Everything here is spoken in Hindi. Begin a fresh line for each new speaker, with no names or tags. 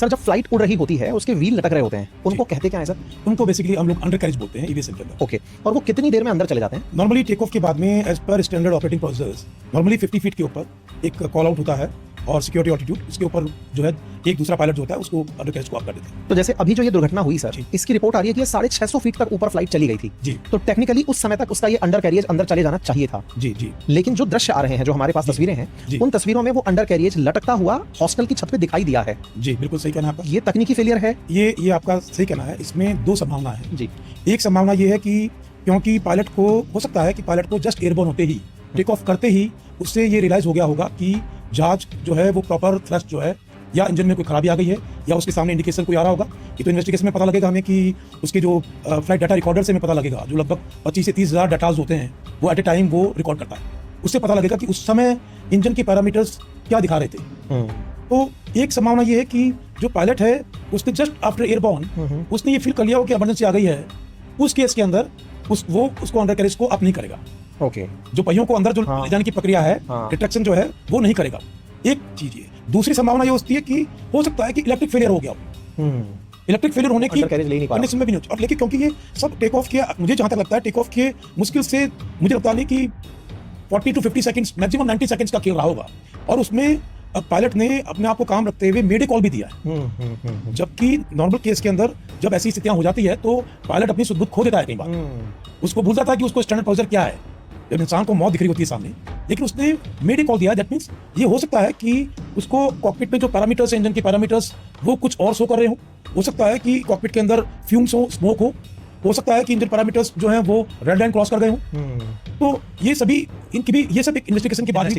सर जब फ्लाइट उड़ रही होती है उसके व्हील लटक रहे होते हैं, उनको कहते क्या है सर?
उनको बेसिकली हम लोग अंडर कैरेज बोलते हैं एविएशन के अंदर।
ओके, और वो कितनी देर में अंदर चले जाते हैं?
नॉर्मली टेक ऑफ के बाद में as per standard operating procedures normally 50 feet के ऊपर एक कॉल आउट होता है और सिक्योरिटी ऑल्टीट्यूड इसके ऊपर जो है एक दूसरा पायलट जो होता है उसको अंडर कैरेज को आप कर देते हैं।
तो जैसे अभी जो ये दुर्घटना हुई सर, इसकी रिपोर्ट आ रही है कि ये 650 फीट तक ऊपर फ्लाइट चली गई थी
जी
तो टेक्निकली उस समय तक उसका ये अंडर कैरियज अंदर चले जाना चाहिए था।
जी जी
लेकिन जो दृश्य आ रहे हैं, जो हमारे पास तस्वीरें हैं,
जी।
उन तस्वीरों में वो अंडर कैरियज लटकता हुआ हॉस्टल की छत पे दिखाई दिया है।
जी बिल्कुल सही कहना आपका।
ये तकनीकी फेलियर है?
ये आपका सही कहना है। इसमें दो संभावना है
जी।
एक संभावना ये है कि क्योंकि पायलट को हो सकता है कि पायलट को जस्ट एयरबोर्न होते ही टेक ऑफ करते ही उससे ये रियलाइज हो गया होगा कि जहाज जो है वो प्रॉपर थ्रस्ट जो है या इंजन में कोई खराबी आ गई है या उसके सामने इंडिकेशन कोई आ रहा होगा। ये तो इन्वेस्टिगेशन में पता लगेगा हमें कि उसके जो फ्लाइट डाटा रिकॉर्डर से हमें पता लगेगा, जो लगभग 25 से 30 हज़ार डाटाज होते हैं वो एट ए टाइम वो रिकॉर्ड करता है। उससे पता लगेगा कि उस समय इंजन के पैरामीटर्स क्या दिखा रहे थे। तो एक संभावना ये है कि जो पायलट है उसने जस्ट आफ्टर एयरबॉर्न उसने ये फील कर लिया हो कि इमरजेंसी आ गई है। उस केस के अंदर उसको अंडर कैरेज को अप नहीं करेगा।
ओके,
जो पहियों को अंदर जो ले जाने की प्रक्रिया है, डिटेक्शन जो है वो नहीं करेगा। एक चीज ये। दूसरी संभावना ये होती है कि हो सकता है कि इलेक्ट्रिक फेलियर हो गया हो। इलेक्ट्रिक फेलियर होने की कंडीशन में भी नहीं होती। और लेकिन क्योंकि ये सब टेक ऑफ के, मुझे जहां तक लगता है टेक ऑफ के मुश्किल से मुझे लगता नहीं कि 40 to 50 सेकंड्स, मैक्सिमम 90 सेकंड्स का खेल रहा होगा। और उसमें पायलट ने अपने आप को काम रखते हुए मेडे कॉल भी दिया है। जबकि नॉर्मल केस के अंदर जब ऐसी स्थितियां हो जाती है तो पायलट अपनी सुध-बुध खो देता है कई बार। उसको भूल जाता है कि उसको स्टैंडर्ड प्रोसीजर क्या है जब इंसान को मौत दिख रही होती है सामने। लेकिन उसने मेडे कॉल दिया। दैट मींस ये हो सकता है कि उसको कॉकपिट में जो पैरामीटर्स है, इंजन के पैरामीटर्स, वो कुछ और शो कर रहे हो सकता है कि कॉकपिट के अंदर फ्यूम्स हो, स्मोक हो सकता है कि इंजन पैरामीटर्स जो हैं वो रेड लाइन क्रॉस कर गए हो। तो ये सब एक इन्वेस्टिगेशन के बाद